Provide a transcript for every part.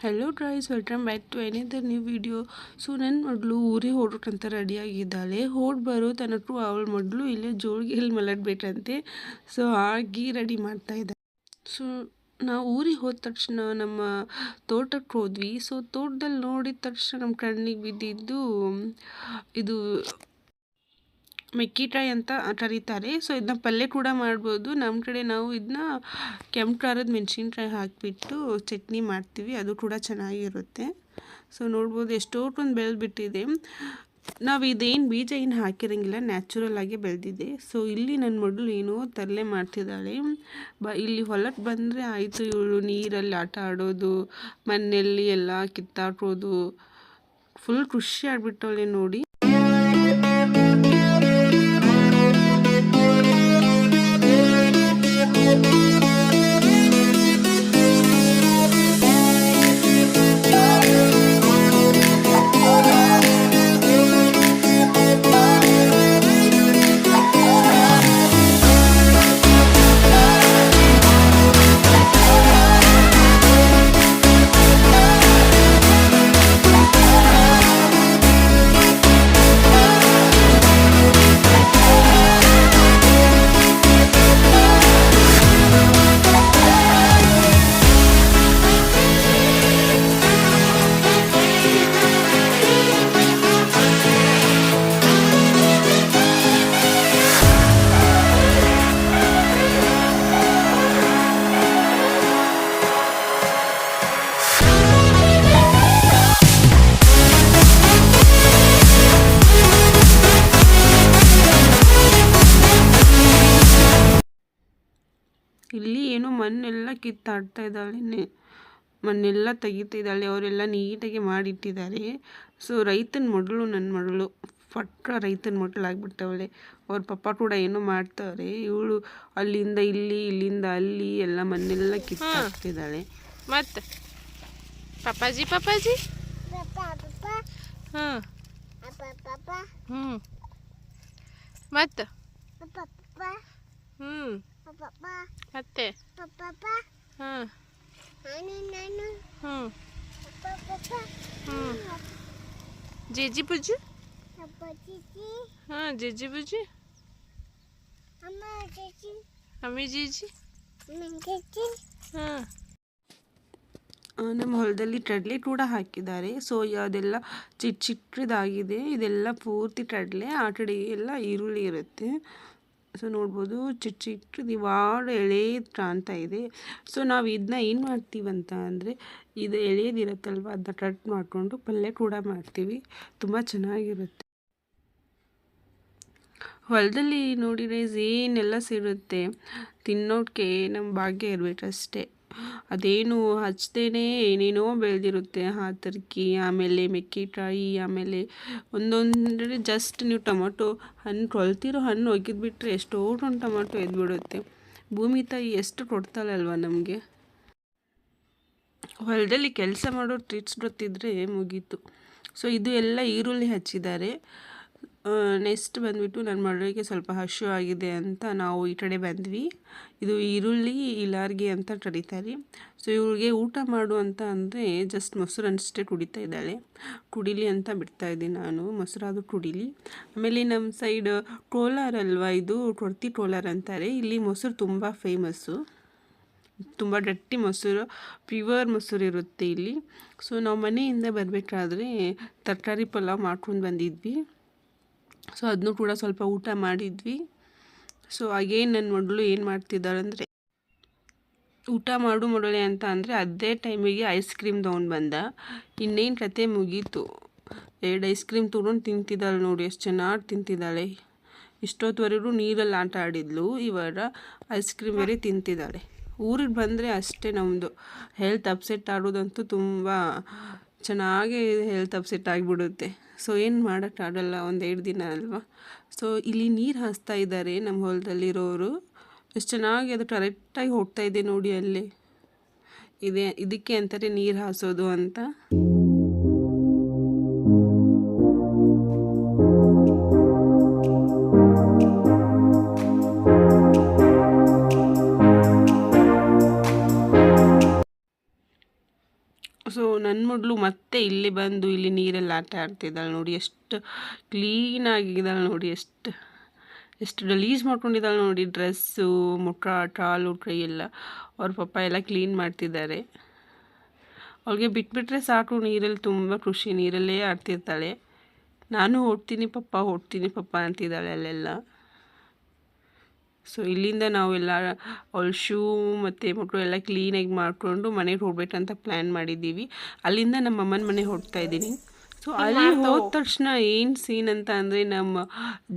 Hello guys, welcome back to another new video. So ನನ್ನ ಮಗಳು ಊರಿಗೆ ಹೊರಟಂತ ರೆಡಿಯಾಗಿದ್ದಾಳೆ. ಬರೋ ತನಕ ಅವಳ ಮಗಳು ಇಲ್ಲೇ ಜೋಳಿಗೆಯಲ್ಲಿ ಮಲಗಬೇಕಂತೆ. ಸೊ ಆಗಿ ರೆಡಿ ಮಾಡ್ತಾ ಇದ್ದಾಳೆ. ಸೊ ನಾವು ಊರಿಗೆ ಹೋದ ತಕ್ಷಣ ನಮ್ಮ ತೋಟಕ್ಕೆ ಹೋದ್ವಿ. ಸೊ ತೋಟದಲ್ಲಿ ನೋಡಿದ ತಕ್ಷಣ ನಮ್ಮ ಕಣ್ಣಿಗೆ ಬಿದ್ದಿದ್ದು ಇದು ಮೆಕ್ಕಿಕಾಯಿ ಅಂತ ಕರೀತಾರೆ. ಸೊ ಇದನ್ನ ಪಲ್ಯ ಕೂಡ ಮಾಡ್ಬೋದು. ನಮ್ಮ ಕಡೆ ನಾವು ಇದನ್ನ ಕೆಂಪು ಖಾರದ ಮೆಣಸಿನ್ಕಾಯಿ ಹಾಕಿಬಿಟ್ಟು ಚಟ್ನಿ ಮಾಡ್ತೀವಿ, ಅದು ಕೂಡ ಚೆನ್ನಾಗಿರುತ್ತೆ. ಸೊ ನೋಡ್ಬೋದು ಎಷ್ಟೊಂದು ಬೆಳೆದ್ಬಿಟ್ಟಿದೆ. ನಾವು ಇದೇನು ಬೀಜ ಏನು ಹಾಕಿರಂಗಿಲ್ಲ, ನ್ಯಾಚುರಲ್ ಆಗಿ ಬೆಳೆದಿದೆ. ಸೊ ಇಲ್ಲಿ ನನ್ನ ಮಗಳು ಏನೋ ತರಲೆ ಮಾಡ್ತಿದ್ದಾಳೆ. ಇಲ್ಲಿ ಹೊಲಕ್ಕೆ ಬಂದರೆ ಆಯಿತು, ಇವಳು ನೀರಲ್ಲಿ ಆಟ ಆಡೋದು, ಮಣ್ಣಲ್ಲಿ ಎಲ್ಲ ಕಿತ್ತಾಕೋದು, ಫುಲ್ ಖುಷಿ ಆಗ್ಬಿಟ್ಟವಳೆ ನೋಡಿ. ಇಲ್ಲಿ ಏನೋ ಮಣ್ಣೆಲ್ಲ ಕಿತ್ತಾಡ್ತಾ ಇದ್ದಾಳೆ, ಮಣ್ಣೆಲ್ಲ ತೆಗಿತಾ ಇದ್ದಾಳೆ. ಅವರೆಲ್ಲ ನೀಟಾಗಿ ಮಾಡಿಟ್ಟಿದ್ದಾರೆ. ಸೊ ರೈತನ ಮಗಳು ನನ್ನ ಮಗಳು, ಪಕ್ಕ ರೈತನ ಮಗಳಾಗ್ಬಿಟ್ಟವಳೆ. ಅವ್ರ ಪಪ್ಪ ಕೂಡ ಏನೋ ಮಾಡ್ತಾರೆ, ಇವಳು ಅಲ್ಲಿಂದ ಇಲ್ಲಿ, ಇಲ್ಲಿಂದ ಅಲ್ಲಿ ಎಲ್ಲ ಮಣ್ಣೆಲ್ಲ ಕಿತ್ತಾಡ್ತಿದ್ದಾಳೆ. ಮತ್ತೆ ಪಪ್ಪಾಜಿ ಪಪ್ಪಾಜಿ ಹಾಂ ಹ್ಞೂ ಮತ್ತೆ ಹ್ಞೂ ಮತ್ತೆ ಹಾಂ ಹ್ಞೂ ಹ್ಞೂ ಜೇಜಿ ಬುಜ್ಜಿ ಹಾಂ ಜೇಜಿ ಬುಜ್ಜಿ ಅಮ್ಮಿ ಜೇಜಿ ಹಾಂ. ನಮ್ಮ ಹೊಲದಲ್ಲಿ ಕಡಲೆ ಕೂಡ ಹಾಕಿದ್ದಾರೆ. ಸೊ ಅದೆಲ್ಲ ಚಿಕ್ಕದಾಗಿದೆ. ಇದೆಲ್ಲ ಪೂರ್ತಿ ಕಡಲೆ, ಆ ಕಡೆ ಎಲ್ಲ ಈರುಳ್ಳಿ ಇರುತ್ತೆ. ಸೊ ನೋಡ್ಬೋದು ಚಿಕ್ಕದು ಇವಾಗ ಎಳೆದು ಕಾಣ್ತಾ ಇದೆ. ಸೊ ನಾವು ಇದನ್ನ ಏನು ಮಾಡ್ತೀವಂತ ಅಂದರೆ, ಇದು ಎಳೆಯದಿರುತ್ತಲ್ವ, ಅದನ್ನ ಕಟ್ ಮಾಡಿಕೊಂಡು ಪಲ್ಯ ಕೂಡ ಮಾಡ್ತೀವಿ, ತುಂಬ ಚೆನ್ನಾಗಿರುತ್ತೆ. ಹೊಲದಲ್ಲಿ ನೋಡಿದರೆ ಏನೆಲ್ಲ ಸಿಗುತ್ತೆ, ತಿನ್ನೋಕ್ಕೆ ನಮ್ಮ ಭಾಗ್ಯ ಇರಬೇಕಷ್ಟೇ. ಅದೇನು ಹಚ್ದೇನೆ ಏನೇನೋ ಬೆಳೆದಿರುತ್ತೆ. ಹಾತರ್ಕಿ, ಆಮೇಲೆ ಮೆಕ್ಕೆಕಾಯಿ, ಆಮೇಲೆ ಒಂದೊಂದು ಜಸ್ಟ್ ನೀವು ಟೊಮೊಟೊ ಹಣ್ಣು ಕೊಳ್ತಿರೋ ಹಣ್ಣು ಒಗೆದ್ಬಿಟ್ರೆ ಎಷ್ಟೊಂದು ಟೊಮೊಟೊ ಎದ್ಬಿಡುತ್ತೆ. ಭೂಮಿ ತಾಯಿ ಎಷ್ಟು ಕೊಡ್ತಾಳಲ್ವ ನಮಗೆ. ಹೊಲದಲ್ಲಿ ಕೆಲಸ ಮಾಡೋ ಟ್ರಿಕ್ಸ್ ಗೊತ್ತಿದ್ರೆ ಮುಗೀತು. ಸೊ ಇದು ಎಲ್ಲ ಈರುಳ್ಳಿ ಹಚ್ಚಿದ್ದಾರೆ. ನೆಕ್ಸ್ಟ್ ಬಂದುಬಿಟ್ಟು ನನ್ನ ಮಗಳಿಗೆ ಸ್ವಲ್ಪ ಹಶು ಆಗಿದೆ ಅಂತ ನಾವು ಈ ಕಡೆ ಬಂದ್ವಿ. ಇದು ಈರುಳ್ಳಿ ಇಲಾರ್ಗಿ ಅಂತ ಕರೀತಾರೆ. ಸೊ ಇವ್ರಿಗೆ ಊಟ ಮಾಡು ಅಂತ ಅಂದರೆ ಜಸ್ಟ್ ಮೊಸರು ಅಷ್ಟೇ ಕುಡಿತಾ ಇದ್ದಾಳೆ. ಕುಡಿಲಿ ಅಂತ ಬಿಡ್ತಾ ಇದ್ದೀನಿ ನಾನು, ಮೊಸರಾದರೂ ಕುಡಿಲಿ. ಆಮೇಲೆ ನಮ್ಮ ಸೈಡ್ ಕೋಲಾರ ಅಲ್ವಾ, ಇದು ಕೊರ್ತಿ ಕೋಲಾರ ಅಂತಾರೆ. ಇಲ್ಲಿ ಮೊಸರು ತುಂಬ ಫೇಮಸ್ಸು, ತುಂಬ ಗಟ್ಟಿ ಮೊಸರು, ಪ್ಯೂರ್ ಮೊಸರು ಇರುತ್ತೆ ಇಲ್ಲಿ. ಸೊ ನಾವು ಮನೆಯಿಂದ ಬರಬೇಕಾದ್ರೆ ತರಕಾರಿ ಪಲಾವ್ ಮಾಡ್ಕೊಂಡು ಬಂದಿದ್ವಿ. ಸೊ ಅದನ್ನೂ ಕೂಡ ಸ್ವಲ್ಪ ಊಟ ಮಾಡಿದ್ವಿ. ಸೊ ಅಗೇನ್ ನನ್ನ ಮಗಳು ಏನು ಮಾಡ್ತಿದ್ದಾಳೆ ಅಂದರೆ, ಊಟ ಮಾಡಳೆ ಅಂತ ಅಂದರೆ ಅದೇ ಟೈಮಿಗೆ ಐಸ್ ಕ್ರೀಮ್ ತೊಗೊಂಡು ಬಂದ. ಇನ್ನೇನು ಕತೆ ಮುಗೀತು. 2 ಐಸ್ ಕ್ರೀಮ್ ತೊಗೊಂಡು ತಿಂತಿದ್ದಾಳೆ ನೋಡಿ, ಎಷ್ಟು ಚೆನ್ನಾಗಿ ತಿಂತಿದ್ದಾಳೆ. ಇಷ್ಟೊತ್ತವರೆಗೂ ನೀರಲ್ಲಿ ಆಟ ಆಡಿದ್ಲು, ಇವಾಗ ಐಸ್ ಕ್ರೀಮ್ ಬೇರೆ ತಿಂತಿದ್ದಾಳೆ. ಊರಿಗೆ ಬಂದರೆ ಅಷ್ಟೇ ನಮ್ಮದು ಹೆಲ್ತ್ ಅಪ್ಸೆಟ್ ಆಗೋದಂತೂ ತುಂಬ ಚೆನ್ನಾಗಿ ಹೆಲ್ತ್ ಅಪ್ಸೆಟ್ ಆಗಿಬಿಡುತ್ತೆ. ಸೊ ಏನು ಮಾಡೋಕ್ಕಾಗಲ್ಲ, 1-2 ದಿನ ಅಲ್ವಾ. ಸೊ ಇಲ್ಲಿ ನೀರು ಹಾಸ್ತಾ ಇದ್ದಾರೆ ನಮ್ಮ ಹೊಲದಲ್ಲಿರೋರು. ಎಷ್ಟು ಚೆನ್ನಾಗಿ ಅದು ಕರೆಕ್ಟಾಗಿ ಹೋಗ್ತಾ ಇದೆ ನೋಡಿ, ಅಲ್ಲಿ ಇದಕ್ಕೆ ಅಂತಾರೆ ನೀರು ಹಾಸೋದು ಅಂತ. ಸೊ ನನ್ನ ಮಗಳು ಮತ್ತೆ ಇಲ್ಲಿ ಬಂದು ಇಲ್ಲಿ ನೀರಲ್ಲಿ ಆಟ ಆಡ್ತಿದ್ದಾಳೆ ನೋಡಿ, ಎಷ್ಟು ಕ್ಲೀನಾಗಿದ್ದಾಳೆ ನೋಡಿ, ಎಷ್ಟು ಗಲೀಜು ಮಾಡ್ಕೊಂಡಿದ್ದಾಳೆ ನೋಡಿ. ಡ್ರೆಸ್ಸು, ಮುಖ, ಕಾಲು ಕೈ ಎಲ್ಲ ಅವ್ರ ಪಪ್ಪ ಎಲ್ಲ ಕ್ಲೀನ್ ಮಾಡ್ತಿದ್ದಾರೆ. ಅವಳಿಗೆ ಬಿಟ್ಬಿಟ್ರೆ ಸಾಕು, ನೀರಲ್ಲಿ ತುಂಬ ಖುಷಿ, ನೀರಲ್ಲೇ ಆಡ್ತಿರ್ತಾಳೆ. ನಾನು ಓಡ್ತೀನಿ ಪಪ್ಪ ಅಂತಿದ್ದಾಳೆ ಅಲ್ಲೆಲ್ಲ. ಸೊ ಇಲ್ಲಿಂದ ನಾವೆಲ್ಲ ಅವಳ ಶೂ ಮತ್ತು ಮಕ್ಕಳು ಎಲ್ಲ ಕ್ಲೀನಾಗಿ ಮಾಡಿಕೊಂಡು ಮನೆಗೆ ಹೋಗ್ಬೇಕಂತ ಪ್ಲ್ಯಾನ್ ಮಾಡಿದ್ದೀವಿ. ಅಲ್ಲಿಂದ ನಮ್ಮ ಅಮ್ಮನ ಮನೆಗೆ ಹೋಗ್ತಾ ಇದ್ದೀನಿ. ಸೊ ಅಲ್ಲಿ ಹೋದ ತಕ್ಷಣ ಏನು ಸೀನ್ ಅಂತ ಅಂದರೆ, ನಮ್ಮ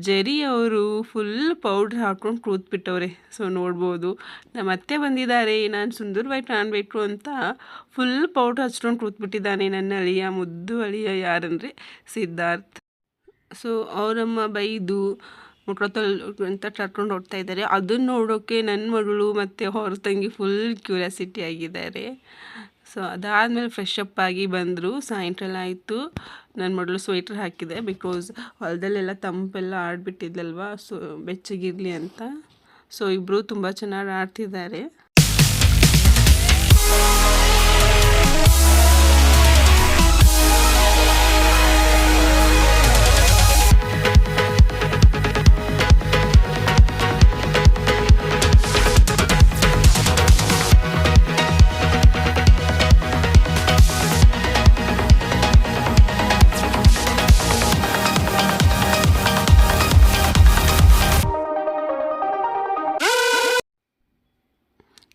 ಜರಿ ಅವರು ಫುಲ್ ಪೌಡ್ರ್ ಹಾಕ್ಕೊಂಡು ಕೂತ್ಬಿಟ್ಟವ್ರೆ. ಸೊ ನೋಡ್ಬೋದು, ನಮ್ಮ ಅತ್ತೆ ಬಂದಿದ್ದಾರೆ, ನಾನು ಸುಂದರವಾಗಿ ಕಾಣಬೇಕು ಅಂತ ಫುಲ್ ಪೌಡ್ರ್ ಹಚ್ಕೊಂಡು ಕೂತ್ಬಿಟ್ಟಿದ್ದಾನೆ ನನ್ನ ಅಳಿಯ, ಮುದ್ದು ಅಳಿಯ. ಯಾರಂದರೆ ಸಿದ್ಧಾರ್ಥ್. ಸೊ ಅವರಮ್ಮ ಬೈದು ಅಂತ ಕರ್ಕೊಂಡು ಹೋಗ್ತಾ ಇದ್ದಾರೆ. ಅದನ್ನು ನೋಡೋಕ್ಕೆ ನನ್ನ ಮಗಳು ಮತ್ತು ಅವ್ರ ತಂಗಿ ಫುಲ್ ಕ್ಯೂರಿಯಾಸಿಟಿ ಆಗಿದ್ದಾರೆ. ಸೊ ಅದಾದಮೇಲೆ ಫ್ರೆಶ್ ಅಪ್ ಆಗಿ ಬಂದರು. ಸಾಯಂಕಾಲ ಆಯಿತು. ನನ್ನ ಮಗಳು ಸ್ವೆಟ್ರ್ ಹಾಕಿದೆ, ಬಿಕಾಸ್ ಹೊಲದಲ್ಲೆಲ್ಲ ತಂಪೆಲ್ಲ ಆಡ್ಬಿಟ್ಟಿದ್ದಲ್ವ, ಸೊ ಬೆಚ್ಚಗಿರಲಿ ಅಂತ. ಸೊ ಇಬ್ಬರು ತುಂಬ ಚೆನ್ನಾಗಿ ಆಡ್ತಿದ್ದಾರೆ.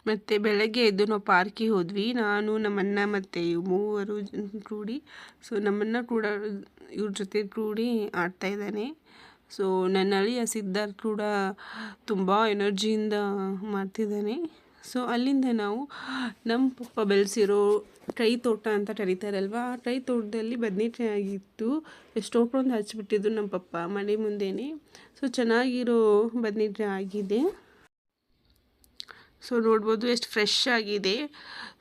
ಮತ್ತು ಬೆಳಗ್ಗೆ ಎದ್ದು ನಾವು ಪಾರ್ಕಿಗೆ ಹೋದ್ವಿ, ನಾನು ನಮ್ಮಣ್ಣ ಮತ್ತು ಮೂವರು ಕೂಡಿ. ಸೊ ನಮ್ಮಣ್ಣ ಕೂಡ ಇವ್ರ ಜೊತೆ ಕೂಡಿ ಆಡ್ತಾಯಿದ್ದಾನೆ. ಸೊ ನನ್ನ ಅಳಿಯ ಸಿದ್ಧಾರ್ಥ್ ಕೂಡ ತುಂಬ ಎನರ್ಜಿಯಿಂದ ಮಾಡ್ತಿದ್ದಾನೆ. ಸೊ ಅಲ್ಲಿಂದ ನಾವು ನಮ್ಮ ಪಪ್ಪ ಬೆಳೆಸಿರೋ ಕೈ ತೋಟ ಅಂತ ಕರೀತಾರಲ್ವ, ಆ ಕೈ ತೋಟದಲ್ಲಿ ಬದನೆಕಾಯಿ ಆಗಿತ್ತು. ಎಷ್ಟೊಂದು ಹಚ್ಚಿಬಿಟ್ಟಿದ್ದು ನಮ್ಮ ಪಪ್ಪ ಮನೆ ಮುಂದೆನೇ. ಸೊ ಚೆನ್ನಾಗಿರೋ ಬದನೆಕಾಯಿ ಆಗಿದೆ. ಸೊ ನೋಡ್ಬೋದು ಎಷ್ಟು ಫ್ರೆಶ್ ಆಗಿದೆ.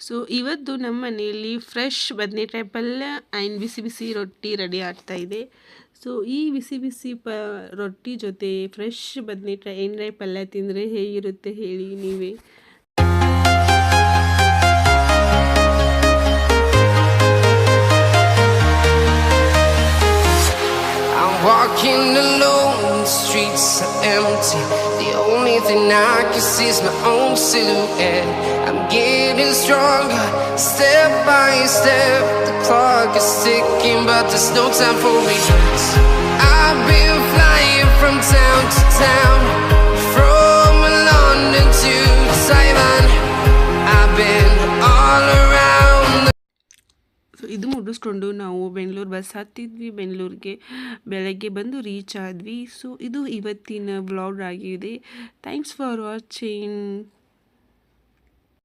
ಸೊ ಇವತ್ತು ನಮ್ಮ ಮನೆಯಲ್ಲಿ ಫ್ರೆಶ್ ಬದನೆಕಾಯಿ ಪಲ್ಯ ಆ್ಯಂಡ್ ಬಿಸಿ ಬಿಸಿ ರೊಟ್ಟಿ ರೆಡಿ ಆಗ್ತಾಯಿದೆ. ಸೊ ಈ ಬಿಸಿ ಬಿಸಿ ರೊಟ್ಟಿ ಜೊತೆ ಫ್ರೆಶ್ ಬದನೆಕಾಯಿ ಎಣ್ಣೆ ಪಲ್ಯ ತಿಂದರೆ ಹೇಗಿರುತ್ತೆ ಹೇಳಿ ನೀವೇ. Walking alone, the streets are empty. The only thing I can see is my own silhouette. I'm getting stronger, step by step. The clock is ticking, but there's no time for regrets. I've been flying from town to town, from London to Taiwan. I've been all around. So ಇದು ಮುಗಿಸ್ಕೊಂಡು ನಾವು Bengaluru bus ಹತ್ತಿದ್ವಿ. ಬೆಂಗಳೂರಿಗೆ ಬೆಳಗ್ಗೆ ಬಂದು reach ಆದ್ವಿ. So ಇದು ಇವತ್ತಿನ vlog ಆಗಿದೆ. Thanks for watching.